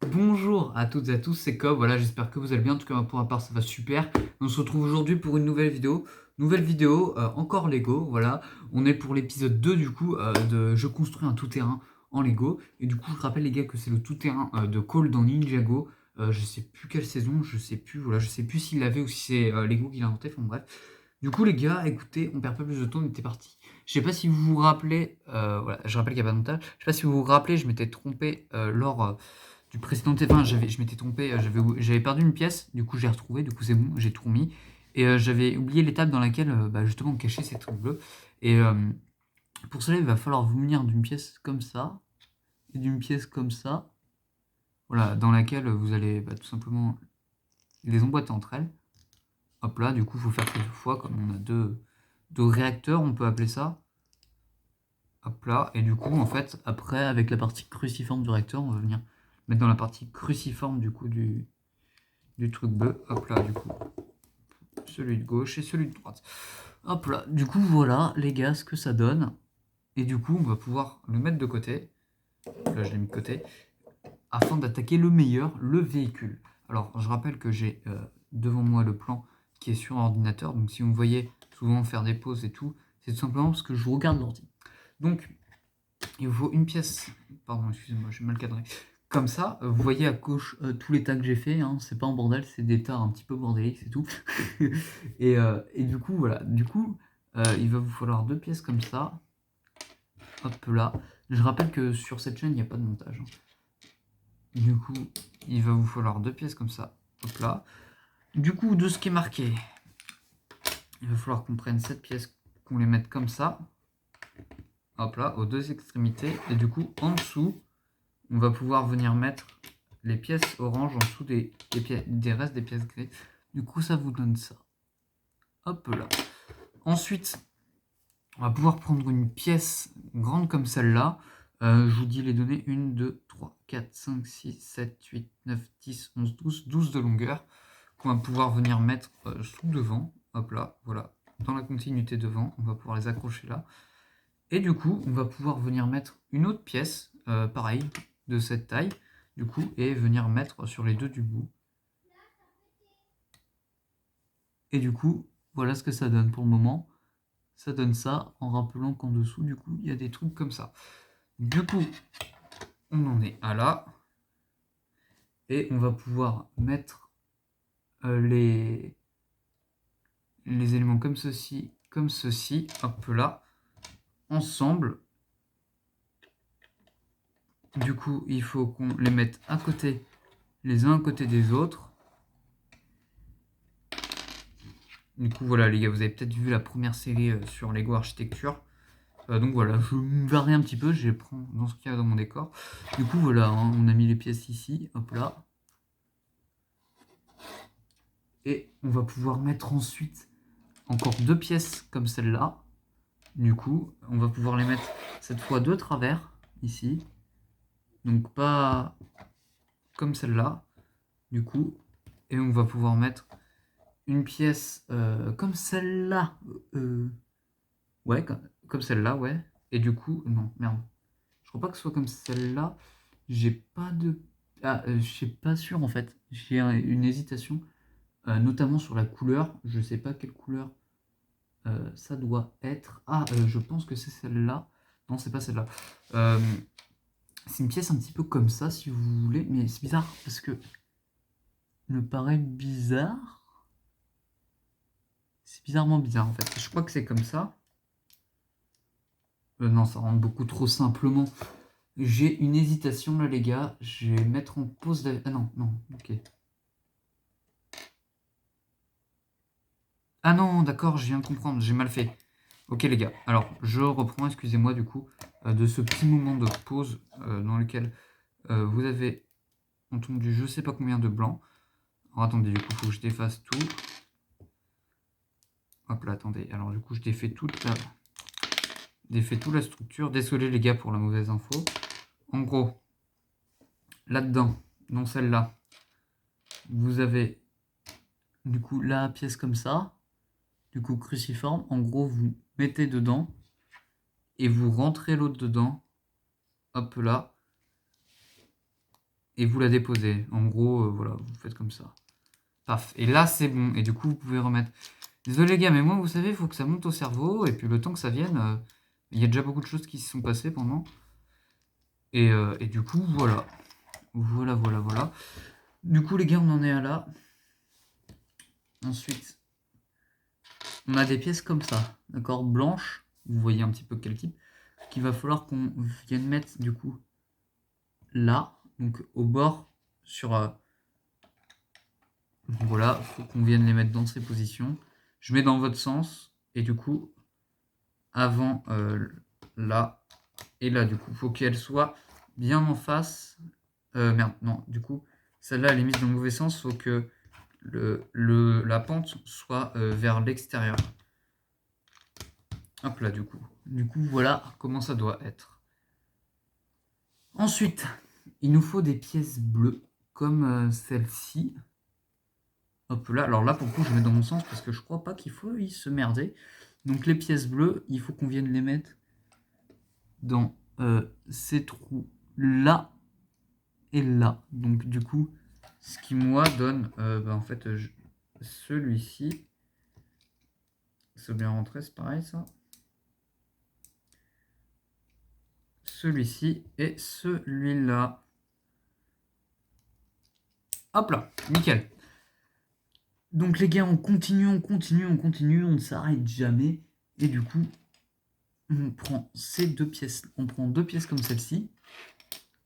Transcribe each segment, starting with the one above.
Bonjour à toutes et à tous, c'est Cobb, voilà, j'espère que vous allez bien, en tout cas pour ma part ça va super. On se retrouve aujourd'hui pour une nouvelle vidéo. Encore Lego, voilà. On est pour l'épisode 2 du coup de Je construis un tout-terrain en Lego. Et du coup je rappelle les gars que c'est le tout-terrain de Cole dans Ninjago. Je sais plus quelle saison, je sais plus, voilà, je sais plus s'il l'avait ou si c'est Lego qui l'a inventé, enfin bref. Du coup les gars, écoutez, on perd pas plus de temps, on était parti. Je sais pas si vous vous rappelez, voilà, je rappelle qu'il n'y a pas de montage, je sais pas si vous vous rappelez, je m'étais trompé lors du précédent T20, je m'étais trompé, j'avais perdu une pièce, du coup j'ai retrouvé, du coup c'est bon, j'ai tout remis. Et j'avais oublié l'étape dans laquelle justement on cachait ces trucs bleus. Et pour cela, il va falloir vous munir d'une pièce comme ça, et d'une pièce comme ça, voilà, dans laquelle vous allez tout simplement les emboîter entre elles. Hop là, du coup il faut faire quelques fois, comme on a deux réacteurs, on peut appeler ça. Hop là, et du coup en fait, après avec la partie cruciforme du réacteur, on va venir mettre dans la partie cruciforme du coup du truc bleu. Hop là, du coup, celui de gauche et celui de droite. Hop là, du coup, voilà, les gars, ce que ça donne. Et du coup, on va pouvoir le mettre de côté. Là, je l'ai mis de côté. Afin d'attaquer le meilleur, le véhicule. Alors, je rappelle que j'ai devant moi le plan qui est sur ordinateur. Donc, si vous me voyez souvent faire des pauses et tout, c'est tout simplement parce que je regarde l'ordi. Donc, il vous faut une pièce. Pardon, excusez-moi, j'ai mal cadré. Comme ça, vous voyez à gauche tous les tas que j'ai fait, hein, c'est pas en bordel, c'est des tas un petit peu bordéliques, c'est tout. et du coup, voilà, il va vous falloir deux pièces comme ça, hop là. Je rappelle que sur cette chaîne, il n'y a pas de montage, hein. Du coup, il va vous falloir deux pièces comme ça, hop là. Du coup, de ce qui est marqué, il va falloir qu'on prenne cette pièce, qu'on les mette comme ça, hop là, aux deux extrémités, et du coup, en dessous, on va pouvoir venir mettre les pièces orange en dessous des restes des pièces grises. Du coup, ça vous donne ça. Hop là. Ensuite, on va pouvoir prendre une pièce grande comme celle-là. Je vous dis les données 1, 2, 3, 4, 5, 6, 7, 8, 9, 10, 11, 12, 12 de longueur qu'on va pouvoir venir mettre sous devant. Hop là, voilà. Dans la continuité devant, on va pouvoir les accrocher là. Et du coup, on va pouvoir venir mettre une autre pièce, pareil, de cette taille, du coup, et venir mettre sur les deux du bout. Et du coup, voilà ce que ça donne pour le moment. Ça donne ça, en rappelant qu'en dessous, du coup, il y a des trucs comme ça. Du coup, on en est à là. Et on va pouvoir mettre les éléments comme ceci, hop là, ensemble. Du coup, il faut qu'on les mette à côté, les uns à côté des autres. Du coup, voilà, les gars, vous avez peut-être vu la première série sur Lego Architecture. Donc voilà, je me varie un petit peu, je les prends dans ce qu'il y a dans mon décor. Du coup, voilà, hein, on a mis les pièces ici, hop là. Et on va pouvoir mettre ensuite encore deux pièces comme celle-là. Du coup, on va pouvoir les mettre cette fois de travers, ici. Donc pas comme celle-là, du coup. Et on va pouvoir mettre une pièce comme celle-là. Ouais, comme celle-là, ouais. Et du coup, non, merde. Je crois pas que ce soit comme celle-là. J'ai pas de... Ah, je suis pas sûr en fait. J'ai une hésitation, notamment sur la couleur. Je sais pas quelle couleur ça doit être. Ah, je pense que c'est celle-là. Non, c'est pas celle-là. C'est une pièce un petit peu comme ça, si vous voulez. Mais c'est bizarre parce que... Il me paraît bizarre. C'est bizarrement bizarre en fait. Je crois que c'est comme ça. Non, ça rentre beaucoup trop simplement. J'ai une hésitation là, les gars. Je vais mettre en pause. Ah non, non, ok. Ah non, d'accord, je viens de comprendre. J'ai mal fait. Ok, les gars. Alors, je reprends, excusez-moi du coup, de ce petit moment de pause dans lequel vous avez entendu je sais pas combien de blancs. Alors, attendez, du coup, il faut que je défasse tout. Hop là, attendez. Alors, du coup, je défais toute la structure. Désolé, les gars, pour la mauvaise info. En gros, là-dedans, dans celle-là, vous avez du coup la pièce comme ça, du coup cruciforme. En gros, vous mettez dedans et vous rentrez l'autre dedans. Hop là. et vous la déposez. En gros, voilà, vous faites comme ça. Paf. Et là, c'est bon. Et du coup, vous pouvez remettre. Désolé les gars, mais moi, vous savez, il faut que ça monte au cerveau. Et puis le temps que ça vienne, il y a déjà beaucoup de choses qui se sont passées pendant. Et du coup, voilà. Voilà. Du coup, les gars, on en est à là. Ensuite, on a des pièces comme ça, d'accord, blanches. Vous voyez un petit peu quel type. Qu'il va falloir qu'on vienne mettre, du coup, là. Donc, au bord, sur... voilà, faut qu'on vienne les mettre dans ces positions. Je mets dans votre sens. Et du coup, avant, là et là, du coup, faut qu'elle soit bien en face. Merde, non, du coup, celle-là, elle est mise dans le mauvais sens. Faut que la pente soit vers l'extérieur. Hop là, du coup. Du coup, voilà comment ça doit être. Ensuite, il nous faut des pièces bleues, comme celle-ci. Hop là, alors là, pour le coup, je mets dans mon sens parce que je crois pas qu'il faut y se merder. Donc les pièces bleues, il faut qu'on vienne les mettre dans ces trous là et là. Donc du coup, ce qui moi donne, en fait, celui-ci. C'est bien rentré, c'est pareil ça. Celui-ci et celui-là. Hop là, nickel. Donc les gars, on continue, on ne s'arrête jamais. Et du coup, on prend ces deux pièces. On prend deux pièces comme celle-ci.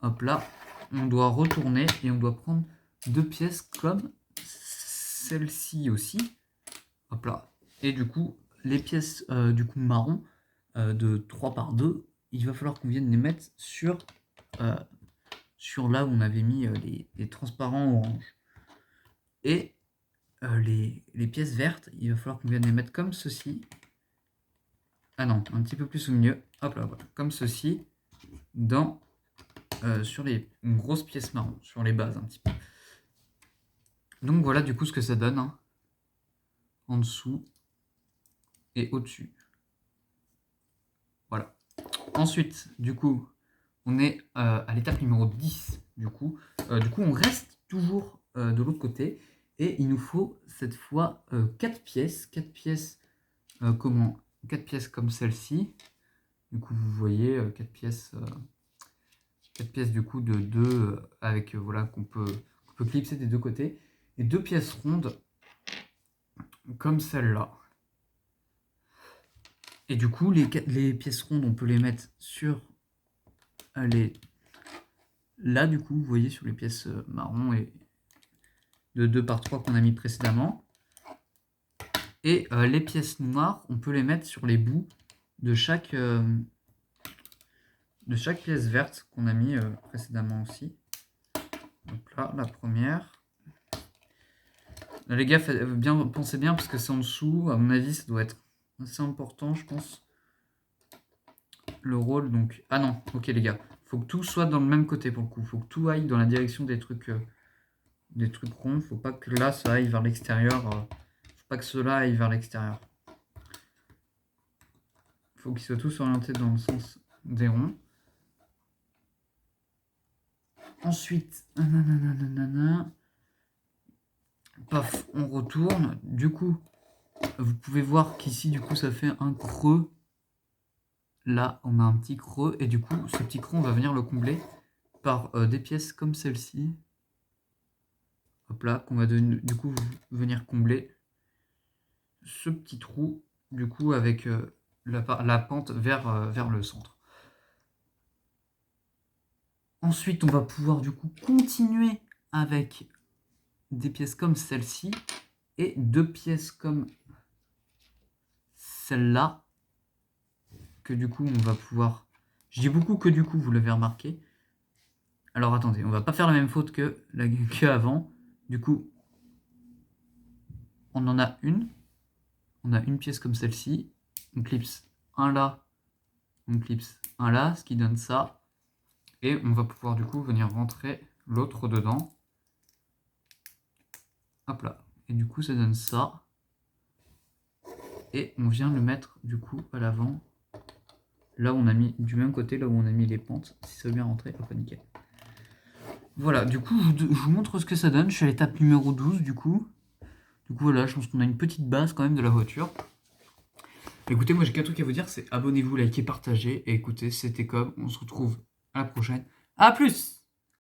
Hop là, on doit retourner et on doit prendre deux pièces comme celle-ci aussi. Hop là. Et du coup, les pièces du coup marron de 3 par 2, il va falloir qu'on vienne les mettre sur là où on avait mis les transparents orange. Et les pièces vertes, il va falloir qu'on vienne les mettre comme ceci. Ah non, un petit peu plus au milieu. Hop là, voilà, comme ceci, dans sur les grosses pièces marron, sur les bases un petit peu. Donc voilà du coup ce que ça donne, hein, en dessous et au-dessus. Voilà. Ensuite, du coup, on est à l'étape numéro 10. Du coup, on reste toujours de l'autre côté. Et il nous faut cette fois 4 pièces. 4 pièces, comment 4 pièces comme celle-ci. Du coup, vous voyez 4 pièces. 4 pièces du coup de 2 avec voilà qu'on peut clipser des deux côtés. Et 2 pièces rondes comme celle-là. Et du coup, les pièces rondes, on peut les mettre sur les... Là, du coup, vous voyez, sur les pièces marron et de 2 par 3 qu'on a mis précédemment. Et les pièces noires, on peut les mettre sur les bouts de chaque pièce verte qu'on a mis précédemment aussi. Donc là, la première. Là, les gars, pensez bien parce que c'est en dessous. À mon avis, ça doit être assez important, je pense. Le rôle, donc... Ah non, ok les gars. Faut que tout soit dans le même côté pour le coup. Faut que tout aille dans la direction des trucs ronds. Faut pas que là, ça aille vers l'extérieur. Faut pas que cela aille vers l'extérieur. Faut qu'ils soient tous orientés dans le sens des ronds. Ensuite, paf, on retourne. Du coup, vous pouvez voir qu'ici, du coup, ça fait un creux. Là, on a un petit creux. Et du coup, ce petit creux, on va venir le combler par des pièces comme celle-ci. Hop là, qu'on va du coup venir combler ce petit trou, du coup, avec la pente vers le centre. Ensuite, on va pouvoir du coup continuer avec des pièces comme celle-ci et 2 pièces comme celle-là, que du coup, on va pouvoir... Je dis beaucoup que du coup, vous l'avez remarqué. Alors attendez, on va pas faire la même faute que avant. Du coup, on en a une. On a une pièce comme celle-ci. On clipse un là, on clipse un là, ce qui donne ça. Et on va pouvoir du coup venir rentrer l'autre dedans. Hop là. Et du coup, ça donne ça. Et on vient le mettre du coup à l'avant. Là où on a mis du même côté, là où on a mis les pentes. Si ça veut bien rentrer, hop, nickel. Voilà, du coup, je vous montre ce que ça donne. Je suis à l'étape numéro 12, du coup. Du coup, voilà, je pense qu'on a une petite base quand même de la voiture. Écoutez, moi j'ai qu'un truc à vous dire, c'est abonnez-vous, likez, partagez. Et écoutez, c'était comme, on se retrouve à la prochaine. À plus!